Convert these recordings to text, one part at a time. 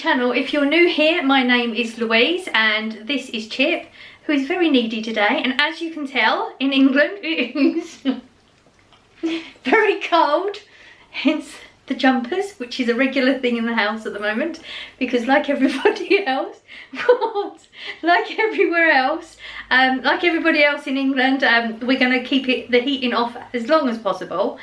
channel. If you're new here, my name is Louise and this is Chip, who is very needy today. And as you can tell, in England it is very cold, hence the jumpers, which is a regular thing in the house at the moment, because like everybody else, like everywhere else, like everybody else in England, we're going to keep the heating off as long as possible.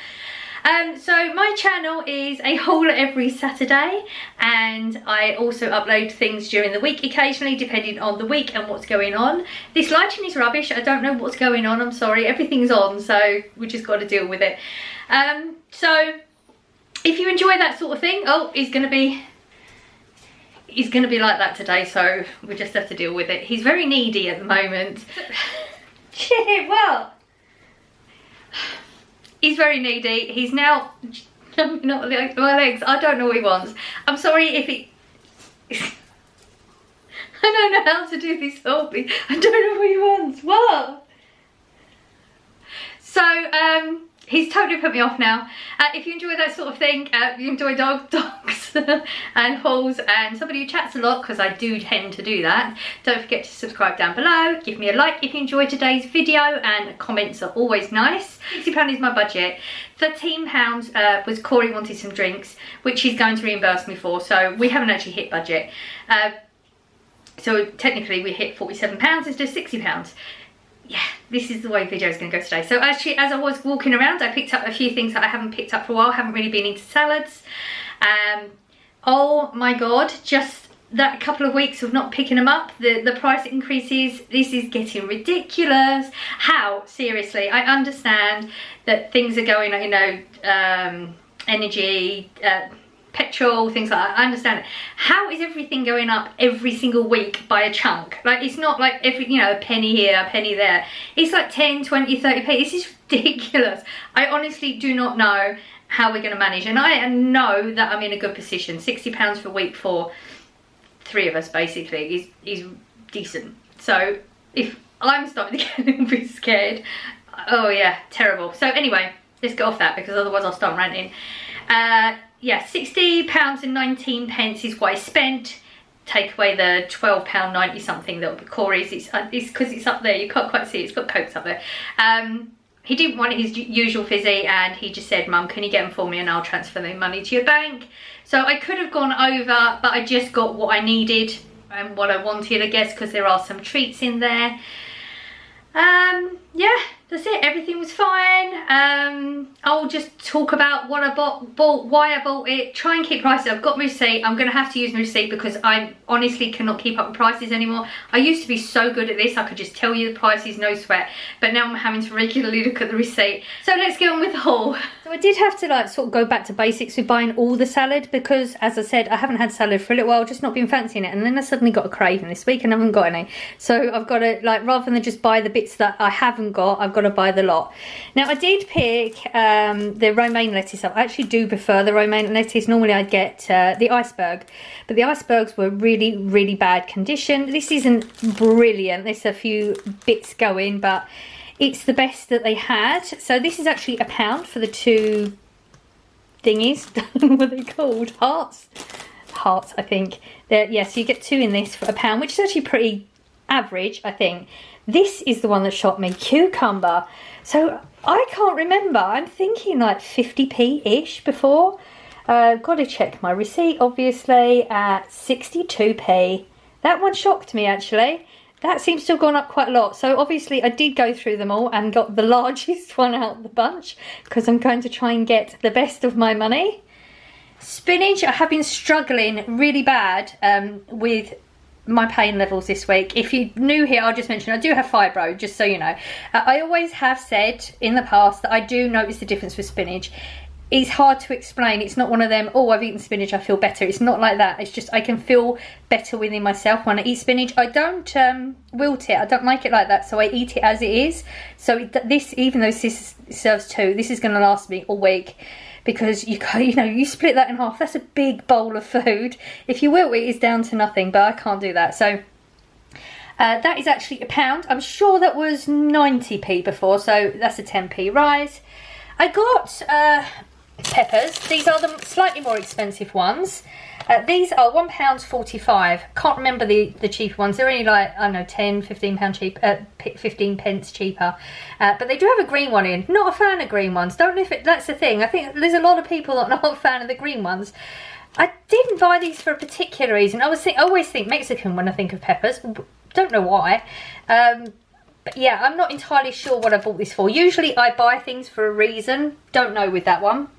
So my channel is a haul every Saturday, and I also upload things during the week occasionally, depending on the week and what's going on. This lighting is rubbish. I don't know what's going on. I'm sorry. Everything's on, so we just got to deal with it. So if you enjoy that sort of thing, oh, he's gonna be like that today, so we just have to deal with it. He's very needy at the moment. Shit, well, he's very needy. He's now jumping up my legs. I don't know what he wants. I'm sorry if he... I don't know how to do this whole thing. I don't know what he wants. What? So, he's totally put me off now. If you enjoy that sort of thing, you enjoy dogs and hauls and somebody who chats a lot, because I do tend to do that, don't forget to subscribe down below. Give me a like if you enjoyed today's video, and comments are always nice. £60 is my budget. £13 was Corey wanted some drinks, which he's going to reimburse me for, so we haven't actually hit budget. So technically we hit £47, it's just £60. Yeah, this is the way video is going to go today. So actually, as I was walking around, I picked up a few things that I haven't picked up for a while. I haven't really been into salads. Oh my god, just that couple of weeks of not picking them up, the price increases, this is getting ridiculous. How? Seriously, I understand that things are going, you know, energy, petrol, things like that. I understand it. How is everything going up every single week by a chunk? Like, it's not like every, you know, a penny here, a penny there. It's like 10, 20, 30p. This is ridiculous. I honestly do not know how we're going to manage, and I know that I'm in a good position. £60 per week for 3 of us basically is decent. So if I'm starting to get a little bit scared, oh yeah, terrible. So anyway, let's get off that, because otherwise I'll start ranting. Yeah, £60.19 is what I spent. Take away the £12.90 something that will be Corey's. It's because it's up there. You can't quite see it. It's got Cokes up there. He didn't want his usual fizzy, and he just said, "Mum, can you get them for me and I'll transfer the money to your bank?" So I could have gone over, but I just got what I needed and what I wanted, I guess, because there are some treats in there. Yeah, that's it. Everything was fine. I'll just talk about what I bought, why I bought it, try and keep prices. I've got my receipt. I'm going to have to use my receipt because I honestly cannot keep up with prices anymore. I used to be so good at this. I could just tell you the prices, no sweat. But now I'm having to regularly look at the receipt. So let's get on with the haul. So I did have to like sort of go back to basics with buying all the salad, because as I said, I haven't had salad for a little while, just not been fancying it. And then I suddenly got a craving this week and I haven't got any. So I've got to, like, rather than just buy the bits that I haven't got, I've got to buy the lot. Now I did pick the romaine lettuce up. I actually do prefer the romaine lettuce. Normally I'd get the iceberg, but the icebergs were really bad condition. This isn't brilliant. There's a few bits going, but it's the best that they had. So this is actually £1 for the 2 thingies. What are they called? Hearts, I think. Yeah, so you get 2 in this for £1, which is actually pretty average, I think. This is the one that shocked me, cucumber. So I can't remember. I'm thinking like 50p-ish before. Got to check my receipt, obviously, at 62p. That one shocked me, actually. That seems to have gone up quite a lot. So obviously I did go through them all and got the largest one out of the bunch, because I'm going to try and get the best of my money. Spinach, I have been struggling really bad with my pain levels this week. If you're new here, I'll just mention I do have fibro, just so you know. I always have said in the past that I do notice the difference with spinach. It's hard to explain. It's not one of them, oh, I've eaten spinach, I feel better. It's not like that. It's just I can feel better within myself when I eat spinach. I don't wilt it. I don't like it like that, so I eat it as it is. So this, even though this serves 2, this is going to last me all week, because you know, you split that in half. That's a big bowl of food. If you wilt it, it's down to nothing, but I can't do that. So that is actually £1. I'm sure that was 90p before, so that's a 10p rise. I got peppers. These are the slightly more expensive ones. These are £1.45. Can't remember the cheaper ones. They're only like, I don't know, 10, 15 pound cheap, 15 pence cheaper. But they do have a green one in. Not a fan of green ones. Don't know if that's the thing. I think there's a lot of people that are not a fan of the green ones. I didn't buy these for a particular reason. I always think Mexican when I think of peppers. Don't know why. But yeah, I'm not entirely sure what I bought this for. Usually I buy things for a reason. Don't know with that one.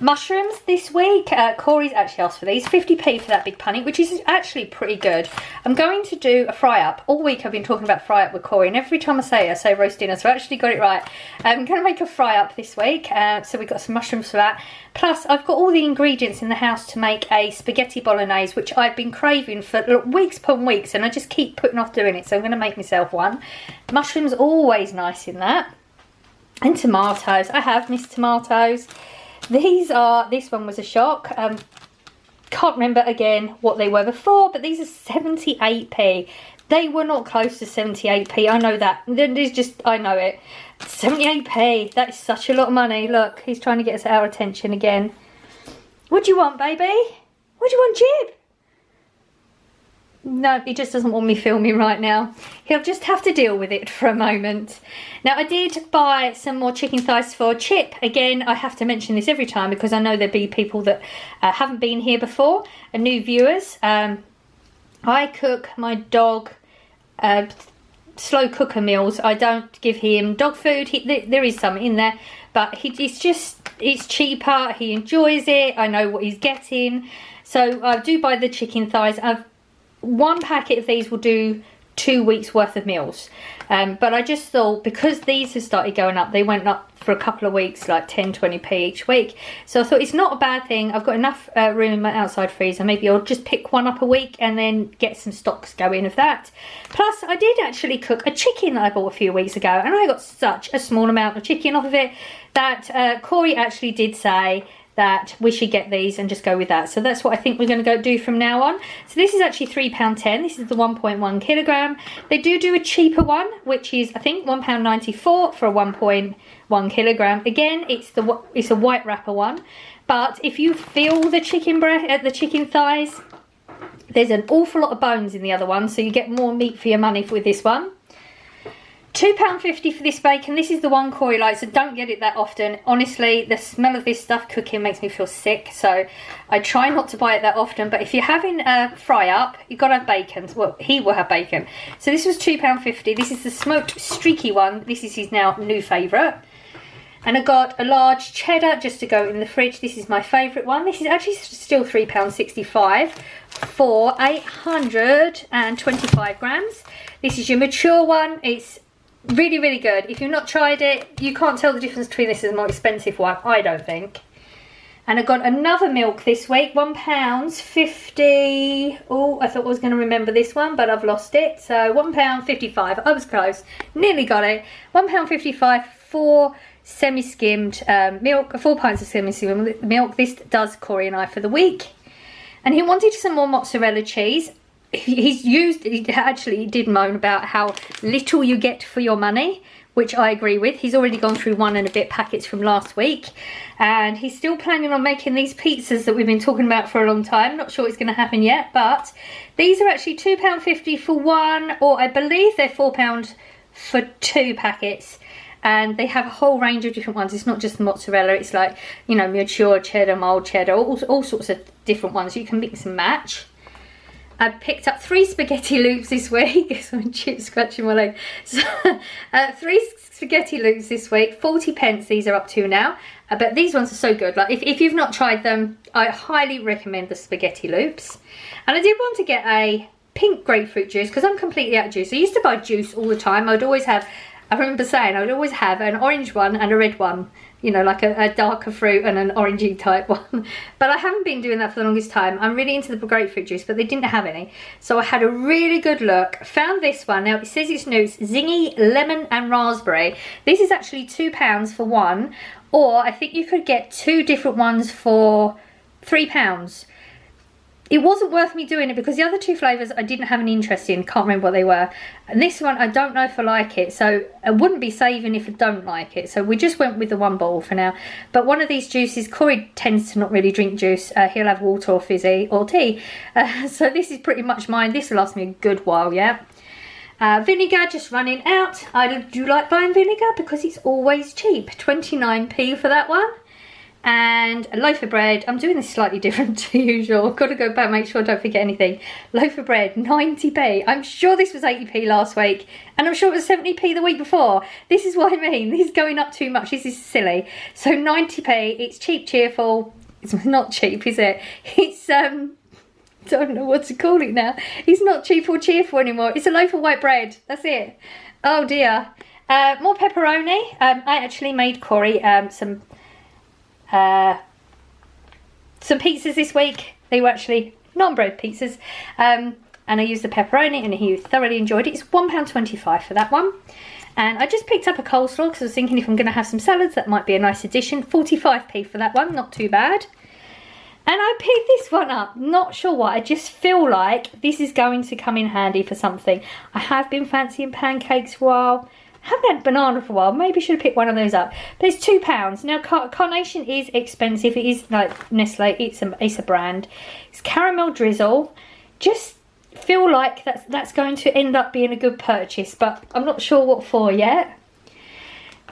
Mushrooms this week. Corey's actually asked for these. 50p for that big punny, which is actually pretty good. I'm going to do a fry up. All week I've been talking about fry up with Corey, and every time I say roast dinner, so I actually got it right. I'm going to make a fry up this week. So we've got some mushrooms for that. Plus, I've got all the ingredients in the house to make a spaghetti bolognese, which I've been craving for weeks upon weeks, and I just keep putting off doing it. So I'm going to make myself one. Mushrooms always nice in that. And tomatoes. I have missed tomatoes. This one was a shock. Can't remember again what they were before, but these are 78p. They were not close to 78p. I know that. I know it. 78p. That is such a lot of money. Look, he's trying to get us our attention again. What do you want, baby? What do you want, Jib? No, he just doesn't want me filming right now. He'll just have to deal with it for a moment. Now, I did buy some more chicken thighs for Chip. Again, I have to mention this every time because I know there'll be people that haven't been here before and new viewers. I cook my dog slow cooker meals. I don't give him dog food. There is some in there, but it's cheaper. He enjoys it. I know what he's getting. So I do buy the chicken thighs. One packet of these will do 2 weeks worth of meals, but I just thought because these have started going up, they went up for a couple of weeks, like 10-20p each week, so I thought it's not a bad thing. I've got enough room in my outside freezer. Maybe I'll just pick one up a week and then get some stocks going of that. Plus I did actually cook a chicken that I bought a few weeks ago, and I got such a small amount of chicken off of it that Corey actually did say that we should get these and just go with that. So that's what I think we're going to go do from now on. So this is actually £3.10. This is the 1.1 kilogram. They do a cheaper one, which is I think £1.94 for a 1.1 kilogram. Again, it's a white wrapper one. But if you feel the chicken thighs, there's an awful lot of bones in the other one, so you get more meat for your money with this one. £2.50 for this bacon. This is the one Corey likes, so don't get it that often. Honestly, the smell of this stuff cooking makes me feel sick, so I try not to buy it that often. But if you're having a fry up, you've got to have bacon. Well, he will have bacon. So this was £2.50. This is the smoked streaky one. This is his now new favourite. And I got a large cheddar just to go in the fridge. This is my favourite one. This is actually still £3.65 for 825 grams. This is your mature one. It's really, really good. If you've not tried it, you can't tell the difference between this and the more expensive one, I don't think. And I got another milk this week, £1.50. Oh, I thought I was going to remember this one, but I've lost it. So £1.55. I was close. Nearly got it. £1.55 for semi-skimmed milk, 4 pints of semi-skimmed milk. This does Corey and I for the week. And he wanted some more mozzarella cheese. He actually did moan about how little you get for your money, which I agree with. He's already gone through 1 and a bit packets from last week, and he's still planning on making these pizzas that we've been talking about for a long time. Not sure it's going to happen yet, but these are actually £2.50 for one, or I believe they're £4 for 2 packets. And they have a whole range of different ones. It's not just the mozzarella. It's like, you know, mature cheddar, mild cheddar, all sorts of different ones. You can mix and match. I picked up 3 spaghetti loops this week. It's my Chip scratching my leg. So, 3 spaghetti loops this week. 40 pence these are up to now. But these ones are so good. Like if you've not tried them, I highly recommend the spaghetti loops. And I did want to get a pink grapefruit juice because I'm completely out of juice. I used to buy juice all the time. I remember saying I would always have an orange one and a red one, you know, like a darker fruit and an orangey type one. But I haven't been doing that for the longest time. I'm really into the grapefruit juice, but they didn't have any. So I had a really good look, found this one. Now it says it's new, it's zingy, lemon and raspberry. This is actually £2 for one, or I think you could get 2 different ones for £3. it wasn't worth me doing it because the other two flavours I didn't have any interest in. Can't remember what they were. And this one, I don't know if I like it. So I wouldn't be saving if I don't like it. So we just went with the one bottle for now. But one of these juices, Corey tends to not really drink juice. He'll have water or fizzy or tea. So this is pretty much mine. This will last me a good while, yeah. Vinegar just running out. I do like buying vinegar because it's always cheap. 29p for that one. And a loaf of bread. I'm doing this slightly different to usual. Got to go back, make sure I don't forget anything. Loaf of bread, 90p. I'm sure this was 80p last week, and I'm sure it was 70p the week before. This is what I mean. This is going up too much. This is silly. So 90p. It's cheap, cheerful. It's not cheap, is it? It's don't know what to call it now. It's not cheap or cheerful anymore. It's a loaf of white bread. That's it. Oh dear. More pepperoni. I actually made Corey some pizzas this week. They were actually non-bread pizzas, and I used the pepperoni and he thoroughly enjoyed it. It's £1.25 for that one. And I just picked up a coleslaw because I was thinking if I'm going to have some salads that might be a nice addition. 45p for that one, not too bad. And I picked this one up, not sure why. I just feel like this is going to come in handy for something. I have been fancying pancakes for a while. Haven't had banana for a while. Maybe should have picked one of those up. But it's £2. Now Carnation is expensive. It is like Nestle. It's a brand. It's caramel drizzle. Just feel like that's going to end up being a good purchase, but I'm not sure what for yet.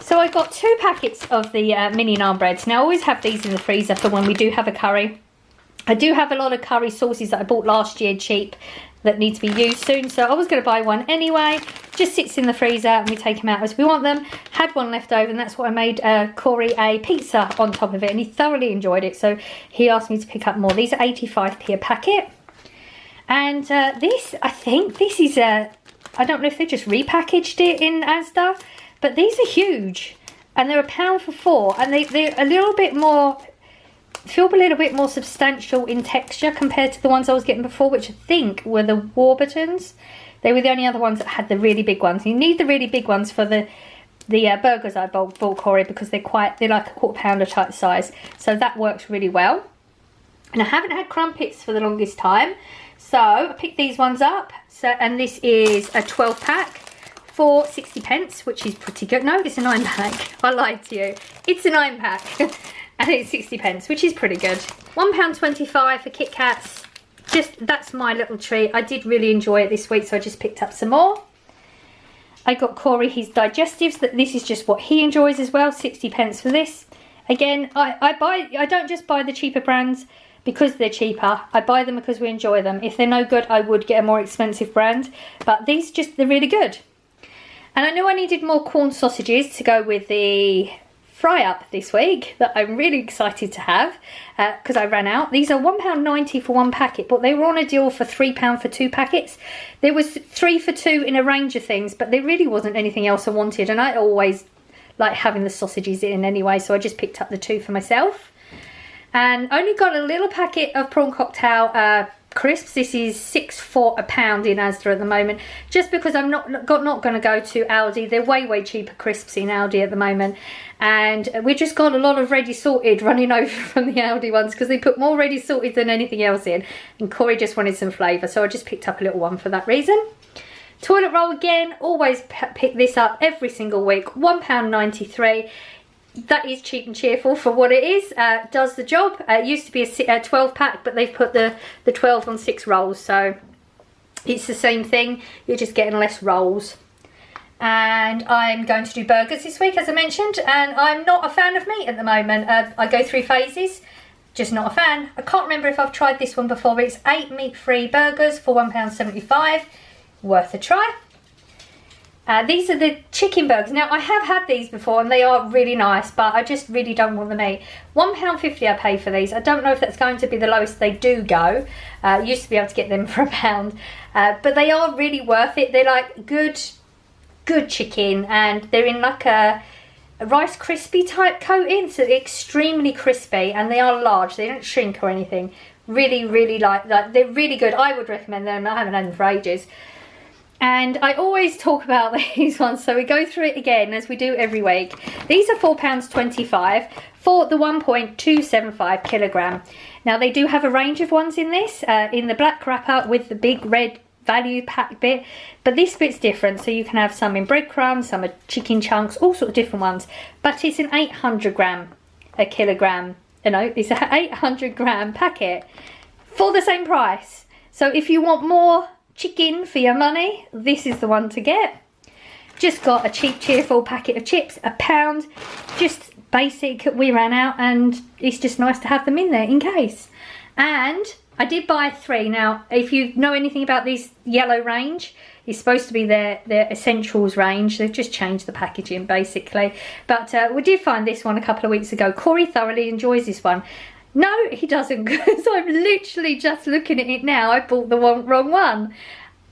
So I got 2 packets of the mini naan breads. Now I always have these in the freezer for when we do have a curry. I do have a lot of curry sauces that I bought last year cheap that need to be used soon, so I was going to buy one anyway. Just sits in the freezer and we take them out as we want them. Had one left over and that's what I made Corey a pizza on top of it, and he thoroughly enjoyed it, so he asked me to pick up more. These are 85p a packet. And this, I think this is I don't know if they just repackaged it in Asda, but these are huge and they're £1 for 4, and they're a little bit more, feel a little bit more substantial in texture compared to the ones I was getting before, which I think were the Warburtons. They were the only other ones that had the really big ones. You need the really big ones for the burgers I bought Corey, because they're like a £1/4 type size, so that works really well. And I haven't had crumpets for the longest time, so I picked these ones up. So, and this is a 12 pack for 60p, which is pretty good. No, it's a 9 pack. I lied to you. It's a 9 pack. And it's 60p, which is pretty good. £1.25 for Kit Kats. That's my little treat. I did really enjoy it this week, so I just picked up some more. I got Corey his digestives. This is just what he enjoys as well. 60p for this. Again, I don't just buy the cheaper brands because they're cheaper. I buy them because we enjoy them. If they're no good, I would get a more expensive brand. But these they're really good. And I knew I needed more corn sausages to go with the fry up this week that I'm really excited to have, because I ran out. These are £1.90 for 1 packet, but they were on a deal for £3 for 2 packets. There was 3 for 2 in a range of things, but there really wasn't anything else I wanted, and I always like having the sausages in anyway, so I just picked up the 2 for myself. And only got a little packet of prawn cocktail crisps. This is 6 for £1 in Asda at the moment, just because I'm not going to go to Aldi. They're way cheaper crisps in Aldi at the moment, and we just got a lot of ready sorted running over from the Aldi ones because they put more ready sorted than anything else in, and Corey just wanted some flavour, so I just picked up a little one for that reason. Toilet roll again, always pick this up every single week. £1.93. That is cheap and cheerful for what it is. Does the job. It used to be a 12 pack, but they've put the 12 on 6 rolls, so it's the same thing. You're just getting less rolls. And I'm going to do burgers this week, as I mentioned, and I'm not a fan of meat at the moment. I go through phases, just not a fan. I can't remember if I've tried this one before, but it's 8 meat-free burgers for £1.75. Worth a try. These are the chicken burgers. Now, I have had these before and they are really nice, but I just really don't want the meat. £1.50 I pay for these. I don't know if that's going to be the lowest they do go. Used to be able to get them for £1, but they are really worth it. They're like good chicken, and they're in like a Rice Crispy type coating, so they're extremely crispy, and they are large. They don't shrink or anything. Really like they're really good. I would recommend them. I haven't had them for ages. And I always talk about these ones, so we go through it again as we do every week. These are £4.25 for the 1.275 kilogram. Now they do have a range of ones in this, in the black wrapper with the big red value pack bit, but this bit's different. So you can have some in breadcrumbs, some are chicken chunks, all sorts of different ones. But it's an 800 gram a kilogram. You know, it's an 800 gram packet for the same price. So if you want more chicken for your money, this is the one to get. Just got a cheap cheerful packet of chips, £1, just basic. We ran out and it's just nice to have them in there in case. And I did buy 3. Now if you know anything about this yellow range, it's supposed to be their essentials range. They've just changed the packaging basically, but we did find this one a couple of weeks ago. Corey thoroughly enjoys this one. No, he doesn't, because I'm literally just looking at it now. I bought the wrong one.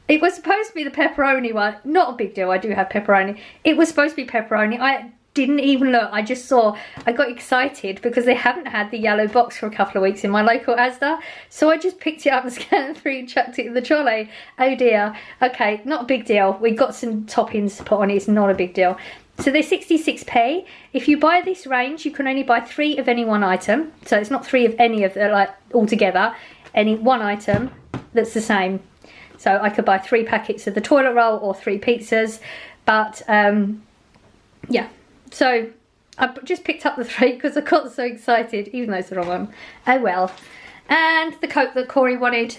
It was supposed to be the pepperoni one. Not a big deal, I do have pepperoni. It was supposed to be pepperoni. I didn't even look, I just saw. I got excited because they haven't had the yellow box for a couple of weeks in my local Asda. So I just picked it up and scanned it through and chucked it in the trolley. Oh dear. Okay, not a big deal. We got some toppings to put on it. It's not a big deal. So they're 66p. If you buy this range, you can only buy 3 of any one item. So it's not 3 of any of the, like, altogether. Any one item that's the same. So I could buy 3 packets of the toilet roll or 3 pizzas. But, yeah. So I just picked up the 3 because I got so excited, even though it's the wrong one. Oh well. And the Coke that Corey wanted,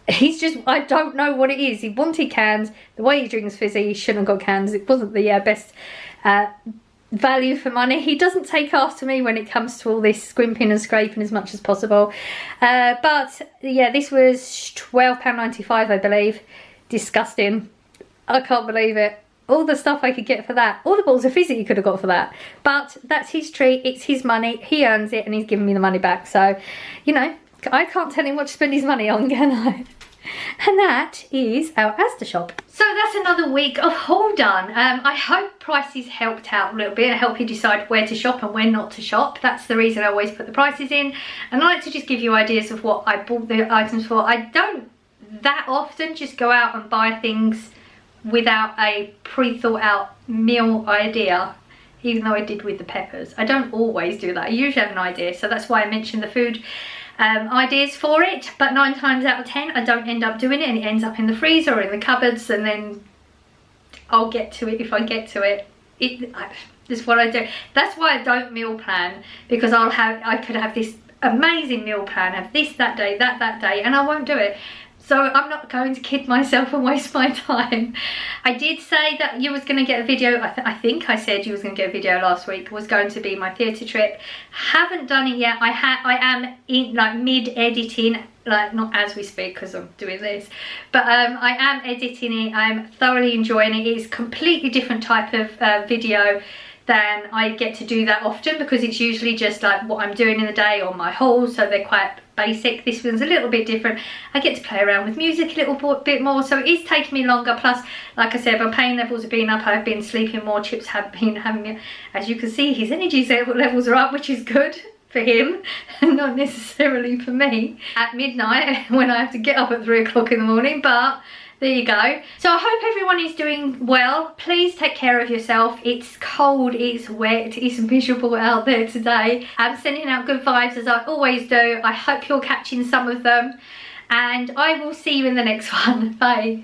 he's just, I don't know what it is. He wanted cans. The way he drinks fizzy, he shouldn't have got cans. It wasn't the best value for money. He doesn't take after me when it comes to all this scrimping and scraping as much as possible. But yeah, this was £12.95, I believe. Disgusting. I can't believe it. All the stuff I could get for that. All the balls of fizzy he could have got for that. But that's his treat. It's his money. He earns it and he's giving me the money back. So, you know, I can't tell him what to spend his money on, can I? And that is our Asda shop. So that's another week of haul done. I hope prices helped out a little bit and help you decide where to shop and where not to shop. That's the reason I always put the prices in. And I like to just give you ideas of what I bought the items for. I don't that often just go out and buy things without a pre-thought out meal idea, even though I did with the peppers. I don't always do that. I usually have an idea, so that's why I mentioned the food ideas for it, but 9 times out of 10 I don't end up doing it and it ends up in the freezer or in the cupboards, and then I'll get to it if I get to it. This is what I do. That's why I don't meal plan, because I could have this amazing meal plan, have this that day, that day, and I won't do it. So I'm not going to kid myself and waste my time. I did say that you was going to get a video. I think I said you was going to get a video last week. Was going to be my theatre trip. Haven't done it yet. I am in like mid-editing, like not as we speak because I'm doing this. But I am editing it. I'm thoroughly enjoying it. It's a completely different type of video than I get to do that often, because it's usually just like what I'm doing in the day or my hauls, so they're quite basic. This one's a little bit different. I get to play around with music a little bit more, so it is taking me longer. Plus, like I said, my pain levels have been up. I've been sleeping more. Chips have been having, as you can see, his energy levels are up, which is good for him and not necessarily for me at midnight when I have to get up at 3 o'clock in the morning. But there you go. So I hope everyone is doing well. Please take care of yourself. It's cold, it's wet, it's miserable out there today. I'm sending out good vibes as I always do. I hope you're catching some of them, and I will see you in the next one. Bye.